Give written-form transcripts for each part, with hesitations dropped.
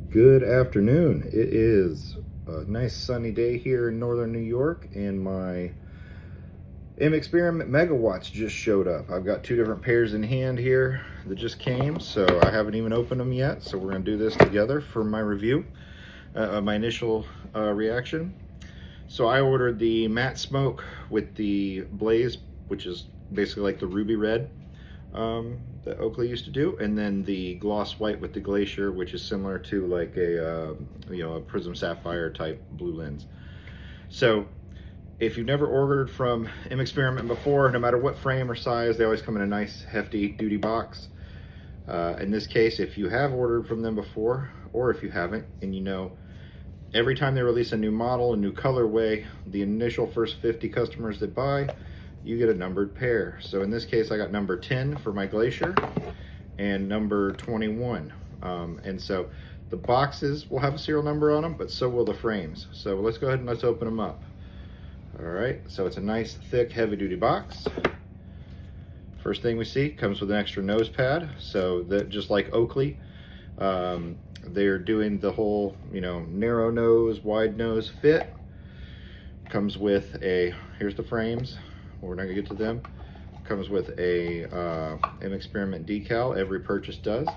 Good afternoon. It is a nice sunny day here in northern New York, and my Experiment Megawatts just showed up. I've got two different pairs in hand here that just came, so I haven't even opened them yet. So we're going to do this together for my review, my initial reaction. So I ordered the matte smoke with the blaze, which is basically like the ruby red that Oakley used to do, and then the gloss white with the glacier, which is similar to like a a prism sapphire type blue lens. So if you've never ordered from Experiment before, no matter what frame or size, they always come in a nice hefty duty box. In this case, if you have ordered from them before, or if you haven't, and you know, every time they release a new model, a new colorway, the initial first 50 customers that buy, you get a numbered pair. So in this case, I got number 10 for my glacier and number 21. And so the boxes will have a serial number on them, but so will the frames. So let's go ahead and let's open them up. All right, so it's a nice, thick, heavy-duty box. First thing we see comes with an extra nose pad. So that, just like Oakley, they're doing the whole, narrow nose, wide nose fit. Comes with a, here's the frames. We're not gonna get to them. Comes with a Experiment decal. Every purchase does.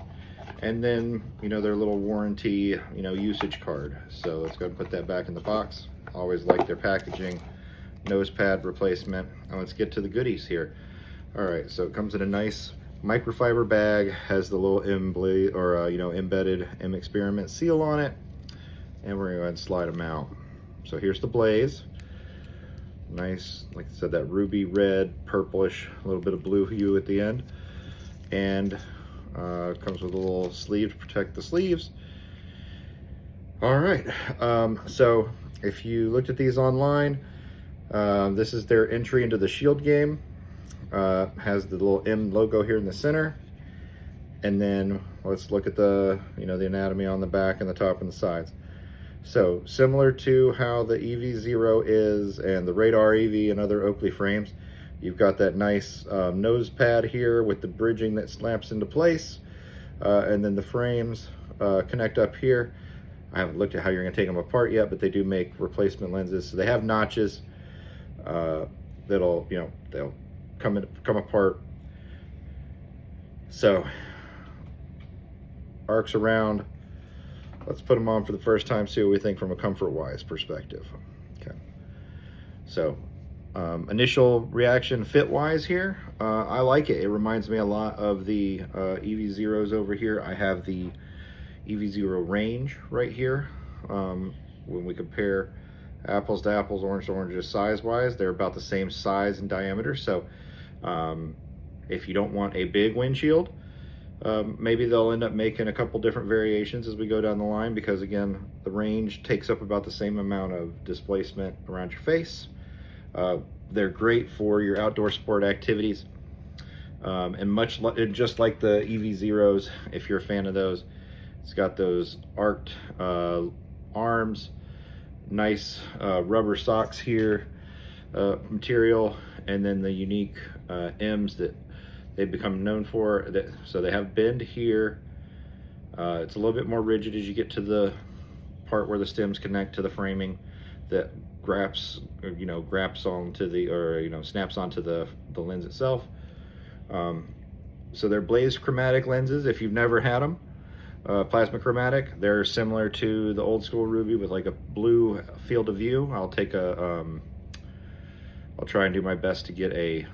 And then, their little warranty, usage card. So let's go ahead and put that back in the box. Always like their packaging. Nose pad replacement. And let's get to the goodies here. All right, so it comes in a nice microfiber bag, has the little embedded Experiment seal on it, and we're gonna go ahead and slide them out. So here's the blaze. Nice, like I said, that ruby red, purplish, a little bit of blue hue at the end, and comes with a little sleeve to protect the sleeves. All right, so if you looked at these online, this is their entry into the Shield game. Has the little M logo here in the center, and then let's look at the the anatomy on the back and the top and the sides. So similar to how the EV0 is and the Radar EV and other Oakley frames, you've got that nice nose pad here with the bridging that snaps into place, and then the frames connect up here. I haven't looked at how you're going to take them apart yet, but they do make replacement lenses, so they have notches that'll they'll come apart. So arcs around. Let's put them on for the first time, see what we think from a comfort-wise perspective. Okay. So initial reaction fit-wise here, I like it. It reminds me a lot of the EV0s over here. I have the EV0 range right here. When we compare apples to apples, orange to oranges size-wise, they're about the same size and diameter. So if you don't want a big windshield, maybe they'll end up making a couple different variations as we go down the line, because again, the range takes up about the same amount of displacement around your face. They're great for your outdoor sport activities, and just like the EV0s, if you're a fan of those, it's got those arced arms, nice rubber socks here, material, and then the unique M's that they've become known for. So they have bend here. It's a little bit more rigid as you get to the part where the stems connect to the framing, that graps onto the, snaps onto the lens itself. So they're blaze chromatic lenses. If you've never had them, plasma chromatic, they're similar to the old school ruby with like a blue field of view. I'll try and do my best to get a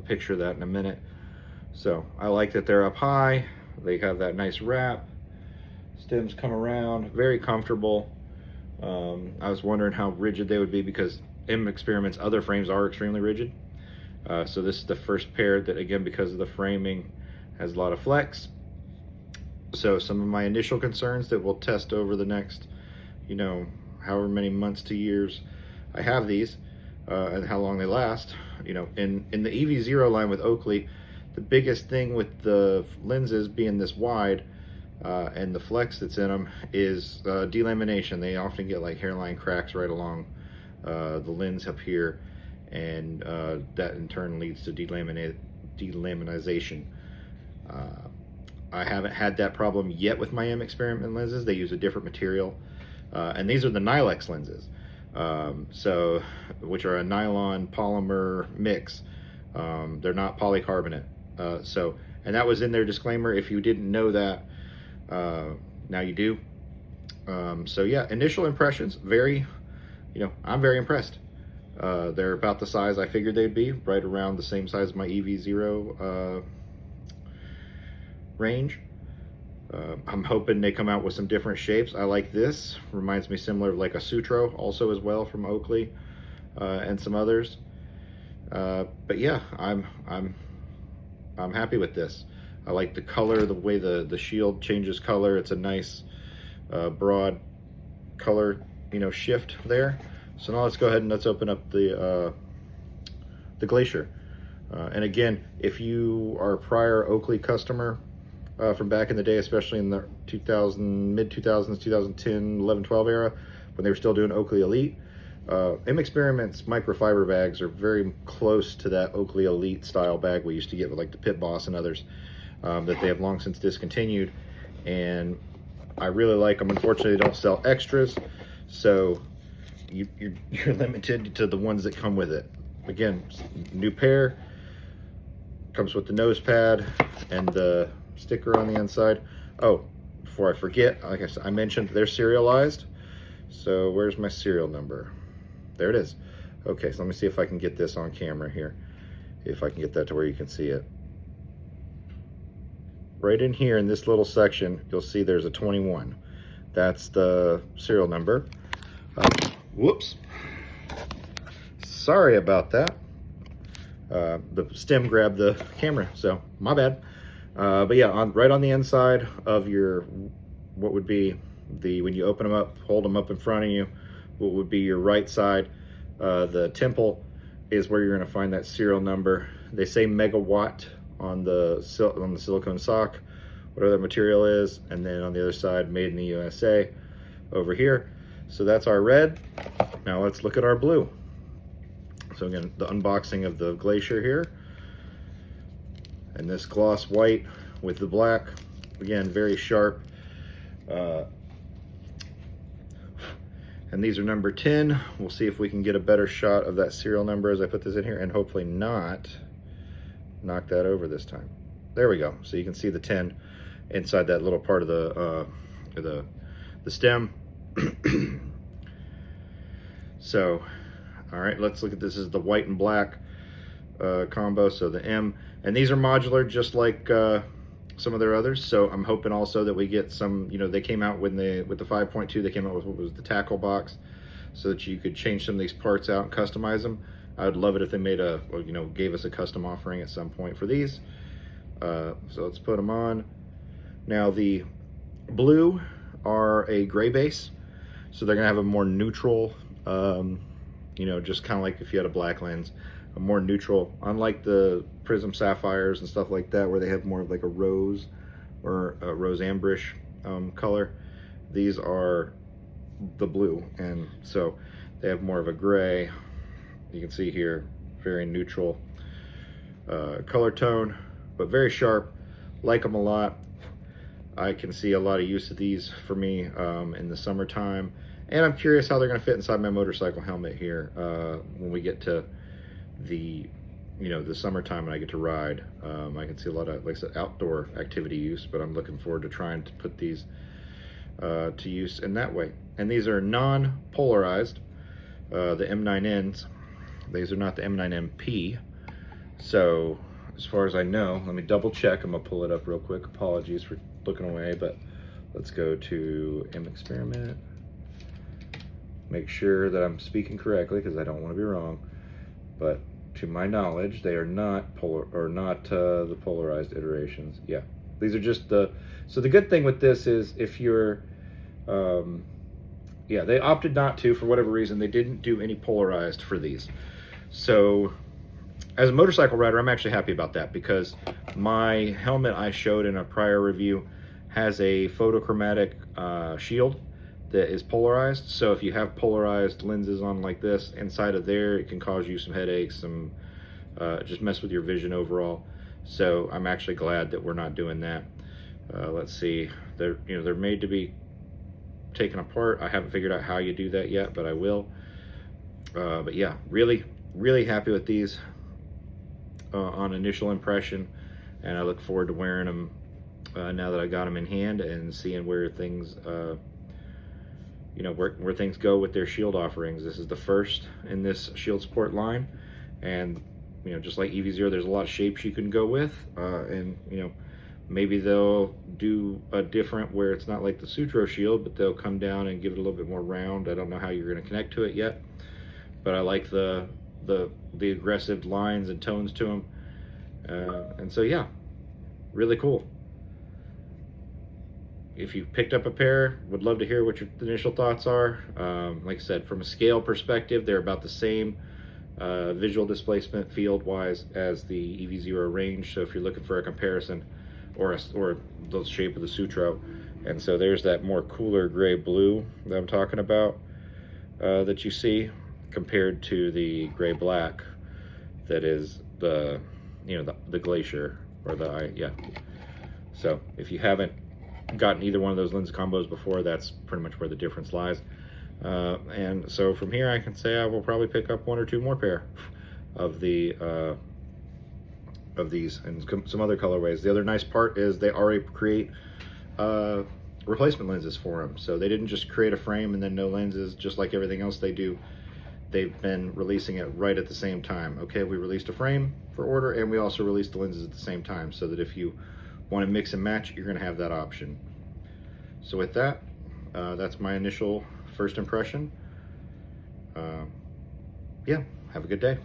picture of that in a minute. So I like that they're up high. They have that nice wrap. Stems come around, very comfortable. I was wondering how rigid they would be, because Experiment's other frames are extremely rigid. So this is the first pair that, again, because of the framing, has a lot of flex. So some of my initial concerns that we'll test over the next, however many months to years I have these, and how long they last. In the EV0 line with Oakley, the biggest thing with the lenses being this wide and the flex that's in them is delamination. They often get like hairline cracks right along the lens up here, and that in turn leads to delaminization. I haven't had that problem yet with my M experiment lenses. They use a different material, and these are the NYLITE-X lenses, which are a nylon polymer mix. They're not polycarbonate. And that was in their disclaimer. If you didn't know that, now you do. So yeah, initial impressions, I'm very impressed. They're about the size I figured they'd be, right around the same size as my EV0 range. I'm hoping they come out with some different shapes. I like this. Reminds me similar of like a Sutro, also as well, from Oakley, and some others. But yeah, I'm happy with this. I like the color, the way the shield changes color. It's a nice broad color, shift there. So now let's go ahead and let's open up the Glacier. And again, if you are a prior Oakley customer from back in the day, especially in the mid-2000s, 2010, 11, 12 era, when they were still doing Oakley Elite, M Experiment's microfiber bags are very close to that Oakley Elite style bag we used to get with like the Pit Boss and others, that they have long since discontinued. And I really like them. Unfortunately, they don't sell extras, so you're limited to the ones that come with it. Again, new pair, comes with the nose pad and the sticker on the inside. Oh, before I forget, like I mentioned, they're serialized. So where's my serial number? There it is. Okay, so let me see if I can get this on camera here. If I can get that to where you can see it. Right in here in this little section, you'll see there's a 21. That's the serial number. Whoops. Sorry about that. The stem grabbed the camera, so my bad. But yeah, right on the inside of your, what would be when you open them up, hold them up in front of you, what would be your right side, the temple is where you're going to find that serial number. They say Megawatt on the silicone sock, whatever that material is, and then on the other side, made in the USA over here. So that's our red. Now let's look at our blue. So again, the unboxing of the Glacier here, and this gloss white with the black, again, very sharp. And these are number 10. We'll see if we can get a better shot of that serial number as I put this in here, and hopefully not knock that over this time. There we go. So you can see the 10 inside that little part of the stem. So, all right, let's look at this. Is the white and black combo, so the M. And these are modular, just like some of their others. So I'm hoping also that we get some, they came out with the 5.2, they came out with what was the tackle box, so that you could change some of these parts out and customize them. I would love it if they made gave us a custom offering at some point for these. So let's put them on. Now the blue are a gray base, so they're gonna have a more neutral, just kind of like if you had a black lens, a more neutral, unlike the Prism Sapphires and stuff like that, where they have more of like a rose or a rose ambrish color. These are the blue, and so they have more of a gray. You can see here, very neutral color tone, but very sharp. Like them a lot. I can see a lot of use of these for me in the summertime, and I'm curious how they're going to fit inside my motorcycle helmet here when we get to the summertime and I get to ride. I can see a lot of, like I said, outdoor activity use, but I'm looking forward to trying to put these to use in that way. And these are non-polarized, the M9Ns. These are not the M9MP. So as far as I know, let me double check. I'm gonna pull it up real quick. Apologies for looking away, but let's go to M Experiment. Make sure that I'm speaking correctly, because I don't want to be wrong. But to my knowledge, they are not the polarized iterations. Yeah, these are just so the good thing with this is if you're, they opted not to, for whatever reason, they didn't do any polarized for these. So as a motorcycle rider, I'm actually happy about that, because my helmet I showed in a prior review has a photochromatic shield that is polarized. So if you have polarized lenses on like this, inside of there, it can cause you some headaches, some just mess with your vision overall. So I'm actually glad that we're not doing that. Let's see, they're made to be taken apart. I haven't figured out how you do that yet, but I will. But yeah, really happy with these on initial impression, and I look forward to wearing them now that I got them in hand and seeing where things where things go with their Shield offerings. This is the first in this Shield Sport line, and just like EV0, there's a lot of shapes you can go with, and maybe they'll do a different where it's not like the Sutro Shield, but they'll come down and give it a little bit more round. I don't know how you're going to connect to it yet, but I like the aggressive lines and tones to them, and so yeah, really cool. If you picked up a pair, would love to hear what your initial thoughts are. Like I said, from a scale perspective, they're about the same visual displacement field-wise as the EV0 range. So if you're looking for a comparison, or the shape of the Sutro, and so there's that more cooler gray blue that I'm talking about that you see, compared to the gray black that is the the Glacier, or yeah. So if you haven't gotten either one of those lens combos before, that's pretty much where the difference lies. And so from here, I can say I will probably pick up 1 or 2 more pair of these and some other colorways. The other nice part is they already create replacement lenses for them, so they didn't just create a frame and then no lenses, just like everything else they do. They've been releasing it right at the same time. Okay, we released a frame for order, and we also released the lenses at the same time, so that if you want to mix and match, you're going to have that option. So with that, that's my initial first impression. Yeah, have a good day.